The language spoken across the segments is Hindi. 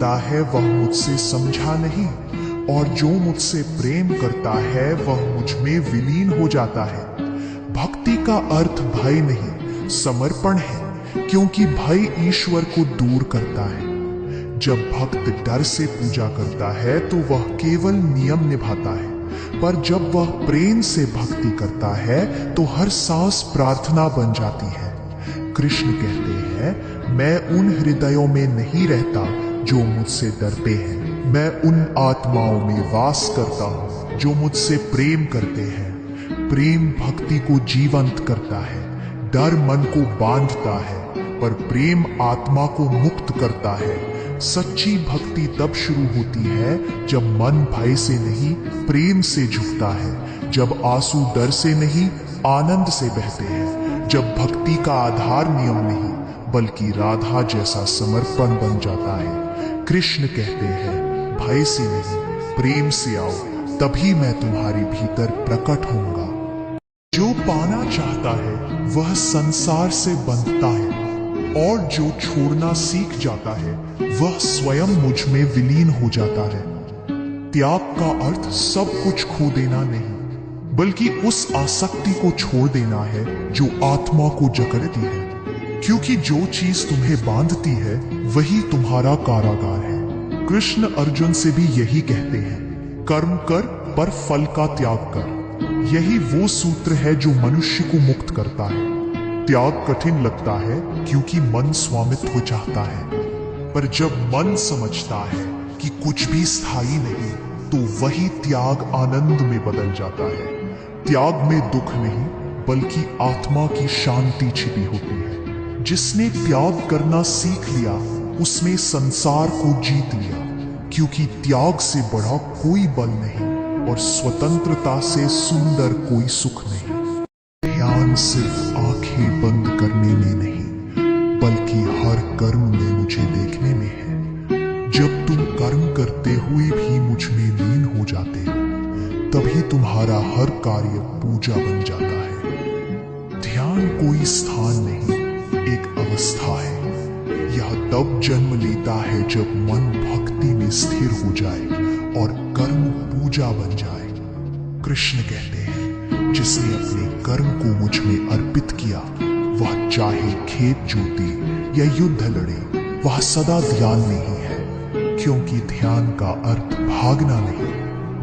करता है वह मुझसे समझा नहीं, और जो मुझसे प्रेम करता है वह मुझ में विलीन हो जाता है। भक्ति का अर्थ भय नहीं, समर्पण है, क्योंकि भय ईश्वर को दूर करता है। जब भक्त डर से पूजा करता है तो वह केवल नियम निभाता है, पर जब वह प्रेम से भक्ति करता है तो हर सांस प्रार्थना बन जाती है। कृष्ण कहते हैं, मैं उन हृदयों में नहीं रहता जो मुझसे डरते हैं, मैं उन आत्माओं में वास करता हूं जो मुझसे प्रेम करते हैं। प्रेम भक्ति को जीवंत करता है, डर मन को बांधता है, पर प्रेम आत्मा को मुक्त करता है। सच्ची भक्ति तब शुरू होती है जब मन भय से नहीं प्रेम से झुकता है, जब आंसू डर से नहीं आनंद से बहते हैं, जब भक्ति का आधार नियम नहीं बल्कि राधा जैसा समर्पण बन जाता है। कृष्ण कहते हैं, भय से नहीं प्रेम से आओ, तभी मैं तुम्हारे भीतर प्रकट होऊंगा। जो पाना चाहता है वह संसार से बंधता है, और जो छोड़ना सीख जाता है वह स्वयं मुझ में विलीन हो जाता है। त्याग का अर्थ सब कुछ खो देना नहीं, बल्कि उस आसक्ति को छोड़ देना है जो आत्मा को जकड़ती है, क्योंकि जो चीज तुम्हें बांधती है वही तुम्हारा कारागार है। कृष्ण अर्जुन से भी यही कहते हैं, कर्म कर पर फल का त्याग कर। यही वो सूत्र है जो मनुष्य को मुक्त करता है। त्याग कठिन लगता है क्योंकि मन स्वामित्व चाहता है, पर जब मन समझता है कि कुछ भी स्थायी नहीं तो वही त्याग आनंद में बदल जाता है। त्याग में दुख नहीं बल्कि आत्मा की शांति छिपी होती है। जिसने त्याग करना सीख लिया उसने संसार को जीत लिया, क्योंकि त्याग से बड़ा कोई बल नहीं और स्वतंत्रता से सुंदर कोई सुख नहीं। ध्यान सिर्फ आंखें बंद करने में नहीं बल्कि हर कर्म में मुझे देखने में है। जब तुम कर्म करते हुए भी मुझ में लीन हो जाते हो, तभी तुम्हारा हर कार्य पूजा बन जाता है। ध्यान कोई स्थान नहीं, एक अवस्था है। यह तब जन्म लेता है जब मन भक्ति में स्थिर हो जाए और कर्म पूजा बन जाए। कृष्ण कहते हैं, जिसने अपने कर्म को मुझ में अर्पित किया वह चाहे खेत जोते या युद्ध लड़े, वह सदा ध्यान में ही है, क्योंकि ध्यान का अर्थ भागना नहीं,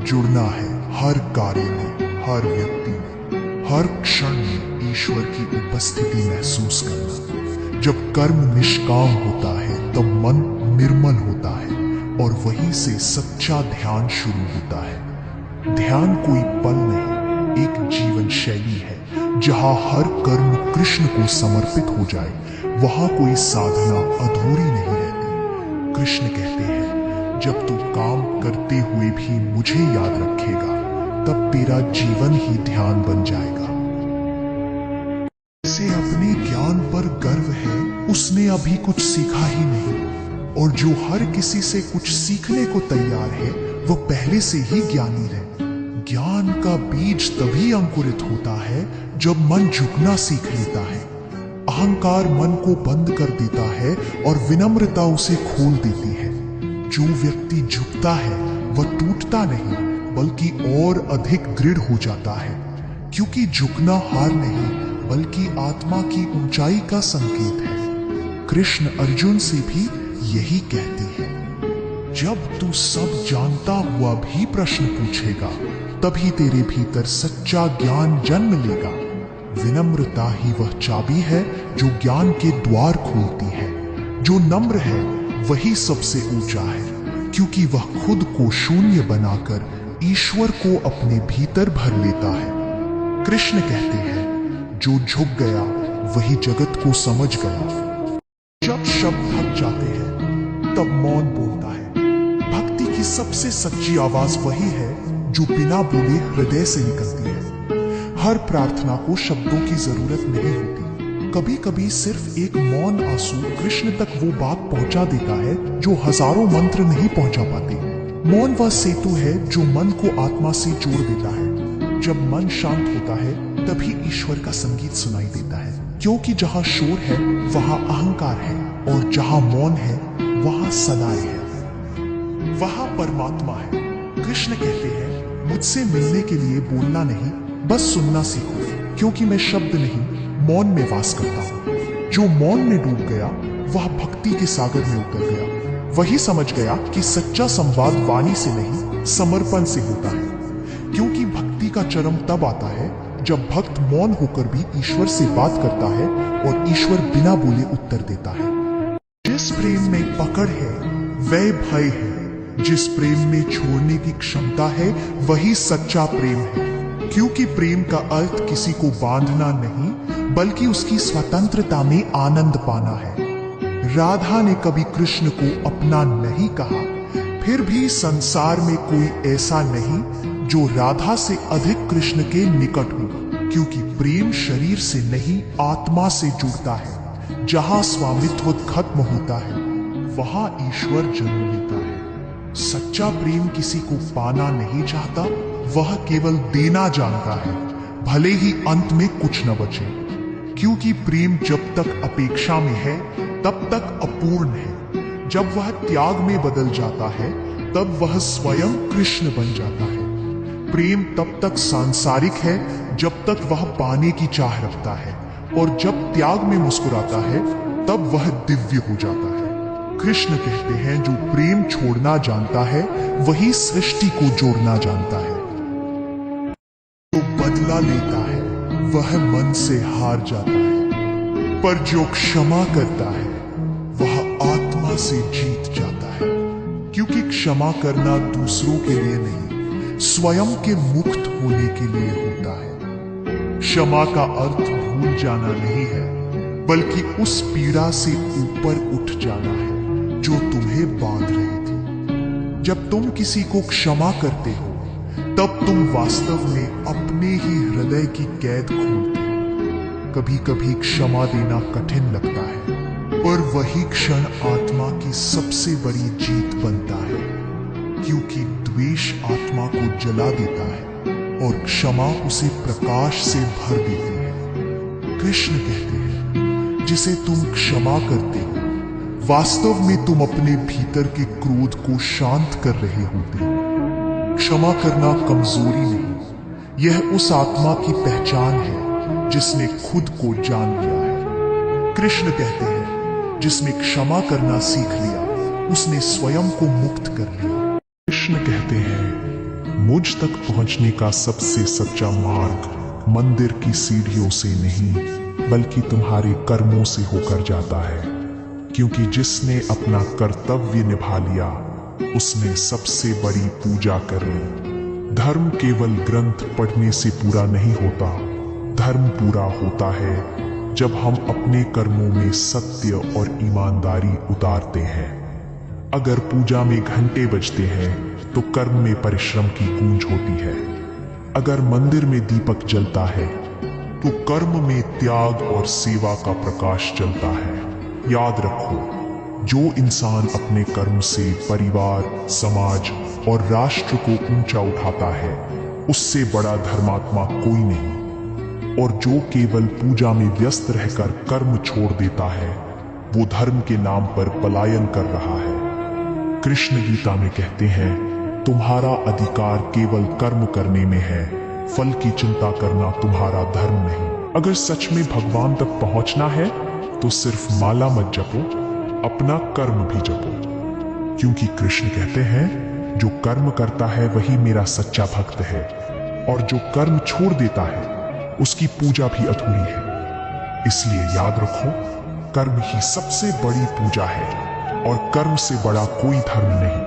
जुड़ना है हर कार्य में, हर व्यक्ति में, हर क्षण में ईश्वर की उपस्थिति महसूस करना। जब कर्म निष्काम होता है तब मन निर्मल होता है और वहीं से सच्चा ध्यान शुरू होता है। ध्यान कोई पल नहीं, एक जीवन शैली है। जहां हर कर्म कृष्ण को समर्पित हो जाए वहां कोई साधना अधूरी नहीं रहती। कृष्ण कहते हैं, जब तू काम करते हुए भी मुझे याद रखेगा तब तेरा जीवन ही ध्यान बन जाएगा। जिसे अपने ज्ञान पर गर्व है उसने अभी कुछ सीखा ही नहीं, और जो हर किसी से कुछ सीखने को तैयार है वो पहले से ही ज्ञानी है। ज्ञान का बीज तभी अंकुरित होता है जब मन झुकना सीख लेता है। अहंकार मन को बंद कर देता है और विनम्रता उसे खोल देती है। जो व्यक्ति झुकता है वह टूटता नहीं बल्कि और अधिक दृढ़ हो जाता है, क्योंकि झुकना हार नहीं बल्कि आत्मा की ऊंचाई का संकेत है। कृष्ण अर्जुन से भी यही कहते हैं, जब तू सब जानता हुआ भी प्रश्न पूछेगा तभी तेरे भीतर सच्चा ज्ञान जन्म लेगा। विनम्रता ही वह चाबी है जो ज्ञान के द्वार खोलती है। जो नम्र है वही सबसे ऊंचा है, क्योंकि वह खुद को शून्य बनाकर ईश्वर को अपने भीतर भर लेता है। कृष्ण कहते हैं, जो झुक गया वही जगत को समझ गया। जब शब्द थक जाते हैं तब मौन बोलता है। भक्ति की सबसे सच्ची आवाज वही है जो बिना बोले हृदय से निकलती है। हर प्रार्थना को शब्दों की जरूरत नहीं होती। कभी कभी सिर्फ एक मौन आंसू कृष्ण तक वो बात पहुंचा देता है जो हजारों मंत्र नहीं पहुंचा पाते। मौन वह सेतु है जो मन को आत्मा से जोड़ देता है। जब मन शांत होता है तभी ईश्वर का संगीत सुनाई देता है, क्योंकि जहां शोर है वहां अहंकार है और जहां मौन है वहां सदाए है। वहां परमात्मा है। कृष्ण कहते हैं, मुझसे मिलने के लिए बोलना नहीं, बस सुनना सीखो, क्योंकि मैं शब्द नहीं, मौन में वास करता हूं। जो मौन में डूब गया वह भक्ति के सागर में उतर गया। वही समझ गया कि सच्चा संवाद वाणी से नहीं, समर्पण से होता है। क्योंकि भक्ति का चरम तब आता है जब भक्त मौन होकर भी ईश्वर से बात करता है और ईश्वर बिना बोले उत्तर देता है। जिस प्रेम में पकड़ है वह भय है, जिस प्रेम में छोड़ने की क्षमता है वही सच्चा प्रेम है। क्योंकि प्रेम का अर्थ किसी को बांधना नहीं, बल्कि उसकी स्वतंत्रता में आनंद पाना है। राधा ने कभी कृष्ण को अपना नहीं कहा, फिर भी संसार में कोई ऐसा नहीं जो राधा से अधिक कृष्ण के निकट हो। क्योंकि प्रेम शरीर से नहीं, आत्मा से जुड़ता है। जहां स्वामित्व खत्म होता है वहां ईश्वर जन्म लेता है। सच्चा प्रेम किसी को पाना नहीं चाहता, वह केवल देना जानता है, भले ही अंत में कुछ न बचे। क्योंकि प्रेम जब तक अपेक्षा में है तब तक अपूर्ण है। जब वह त्याग में बदल जाता है तब वह स्वयं कृष्ण बन जाता है। प्रेम तब तक सांसारिक है जब तक वह पाने की चाह रखता है, और जब त्याग में मुस्कुराता है तब वह दिव्य हो जाता है। कृष्ण कहते हैं, जो प्रेम छोड़ना जानता है वही सृष्टि को जोड़ना जानता है। जो बदला लेता है वह मन से हार जाता है, पर जो क्षमा करता है वह आत्मा से जीत जाता है। क्योंकि क्षमा करना दूसरों के लिए नहीं, स्वयं के मुक्त होने के लिए होता है। क्षमा का अर्थ भूल जाना नहीं है, बल्कि उस पीड़ा से ऊपर उठ जाना है जो तुम्हें बांध रही थी। जब तुम किसी को क्षमा करते हो तब तुम वास्तव में अपने ही हृदय की कैद खोलते हो। कभी कभी क्षमा देना कठिन लगता है, पर वही क्षण आत्मा की सबसे बड़ी जीत बनता है। क्योंकि द्वेष आत्मा को जला देता है और क्षमा उसे प्रकाश से भर देती है। कृष्ण कहते हैं, जिसे तुम क्षमा करते हो वास्तव में तुम अपने भीतर के क्रोध को शांत कर रहे होते हो। क्षमा करना कमजोरी नहीं, यह उस आत्मा की पहचान है जिसने खुद को जान लिया है। कृष्ण कहते हैं, जिसने क्षमा करना सीख लिया उसने स्वयं को मुक्त कर लिया। कृष्ण कहते हैं, मुझ तक पहुंचने का सबसे सच्चा मार्ग मंदिर की सीढ़ियों से नहीं, बल्कि तुम्हारे कर्मों से होकर जाता है। क्योंकि जिसने अपना कर्तव्य निभा लिया उसने सबसे बड़ी पूजा कर ली। धर्म केवल ग्रंथ पढ़ने से पूरा नहीं होता, धर्म पूरा होता है जब हम अपने कर्मों में सत्य और ईमानदारी उतारते हैं। अगर पूजा में घंटे बजते हैं तो कर्म में परिश्रम की गूंज होती है। अगर मंदिर में दीपक जलता है तो कर्म में त्याग और सेवा का प्रकाश जलता है। याद रखो, जो इंसान अपने कर्म से परिवार, समाज और राष्ट्र को ऊंचा उठाता है उससे बड़ा धर्मात्मा कोई नहीं। और जो केवल पूजा में व्यस्त रहकर कर्म छोड़ देता है वो धर्म के नाम पर पलायन कर रहा है। कृष्ण गीता में कहते हैं, तुम्हारा अधिकार केवल कर्म करने में है, फल की चिंता करना तुम्हारा धर्म नहीं। अगर सच में भगवान तक पहुंचना है तो सिर्फ माला मत जपो, अपना कर्म भी जपो। क्योंकि कृष्ण कहते हैं, जो कर्म करता है वही मेरा सच्चा भक्त है, और जो कर्म छोड़ देता है उसकी पूजा भी अधूरी है। इसलिए याद रखो, कर्म ही सबसे बड़ी पूजा है और कर्म से बड़ा कोई धर्म नहीं।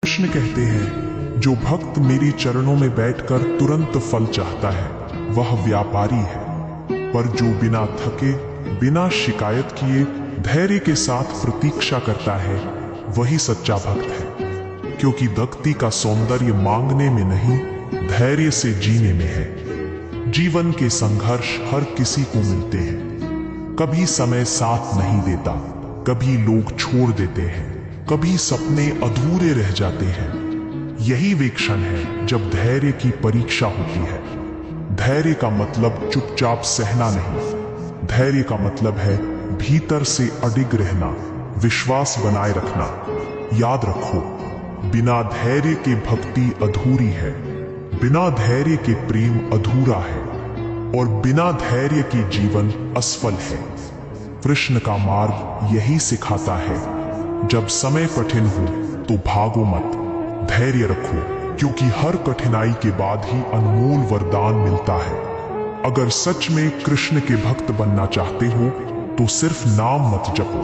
कृष्ण कहते हैं, जो भक्त मेरे चरणों में बैठकर तुरंत फल चाहता है वह व्यापारी है, पर जो बिना थके, बिना शिकायत किए धैर्य के साथ प्रतीक्षा करता है वही सच्चा भक्त है। क्योंकि भक्ति का सौंदर्य मांगने में नहीं, धैर्य से जीने में है। जीवन के संघर्ष हर किसी को मिलते हैं। कभी समय साथ नहीं देता, कभी लोग छोड़ देते हैं, कभी सपने अधूरे रह जाते हैं। यही वे क्षण है जब धैर्य की परीक्षा होती है। धैर्य का मतलब चुपचाप सहना नहीं, धैर्य का मतलब है भीतर से अडिग रहना, विश्वास बनाए रखना। याद रखो, बिना धैर्य के भक्ति अधूरी है, बिना धैर्य के प्रेम अधूरा है, और बिना धैर्य के जीवन असफल है। कृष्ण का मार्ग यही सिखाता है, जब समय कठिन हो तो भागो मत, धैर्य रखो, क्योंकि हर कठिनाई के बाद ही अनमोल वरदान मिलता है। अगर सच में कृष्ण के भक्त बनना चाहते हो तो सिर्फ नाम मत जपो,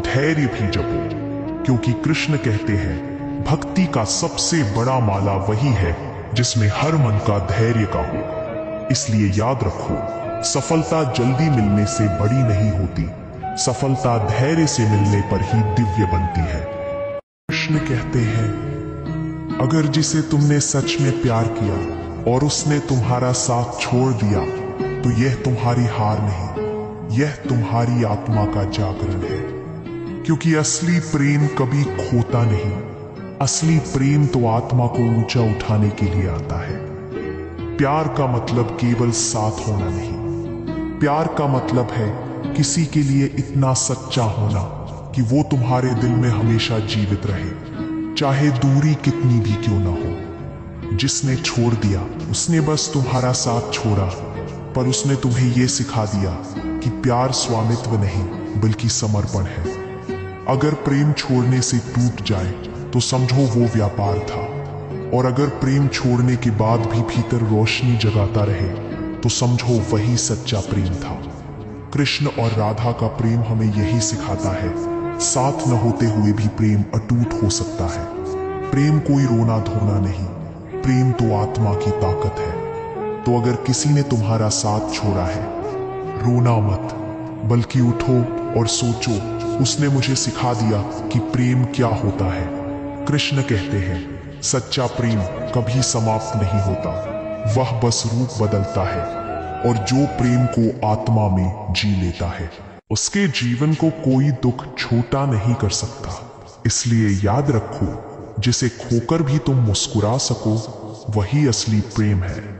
धैर्य भी जपो, क्योंकि कृष्ण कहते हैं भक्ति का सबसे बड़ा माला वही है जिसमें हर मन का धैर्य का हो। इसलिए याद रखो, सफलता जल्दी मिलने से बड़ी नहीं होती, सफलता धैर्य से मिलने पर ही दिव्य बनती है। कृष्ण कहते हैं, अगर जिसे तुमने सच में प्यार किया और उसने तुम्हारा साथ छोड़ दिया तो यह तुम्हारी हार नहीं, यह तुम्हारी आत्मा का जागरण है। क्योंकि असली प्रेम कभी खोता नहीं, असली प्रेम तो आत्मा को ऊंचा उठाने के लिए आता है। प्यार का मतलब केवल साथ होना नहीं, प्यार का मतलब है किसी के लिए इतना सच्चा होना कि वो तुम्हारे दिल में हमेशा जीवित रहे, चाहे दूरी कितनी भी क्यों ना हो। जिसने छोड़ दिया उसने बस तुम्हारा साथ छोड़ा, पर उसने तुम्हें यह सिखा दिया कि प्यार स्वामित्व नहीं बल्कि समर्पण है। अगर प्रेम छोड़ने से टूट जाए तो समझो वो व्यापार था, और अगर प्रेम छोड़ने के बाद भी भीतर रोशनी जगाता रहे तो समझो वही सच्चा प्रेम था। कृष्ण और राधा का प्रेम हमें यही सिखाता है, साथ न होते हुए भी प्रेम अटूट हो सकता है। प्रेम कोई रोना धोना नहीं, प्रेम तो आत्मा की ताकत है। तो अगर किसी ने तुम्हारा साथ छोड़ा है, रोना मत, बल्कि उठो और सोचो, उसने मुझे सिखा दिया कि प्रेम क्या होता है। कृष्ण कहते हैं, सच्चा प्रेम कभी समाप्त नहीं होता, वह बस रूप बदलता है, और जो प्रेम को आत्मा में जी लेता है उसके जीवन को कोई दुख छोटा नहीं कर सकता। इसलिए याद रखो, जिसे खोकर भी तुम मुस्कुरा सको वही असली प्रेम है।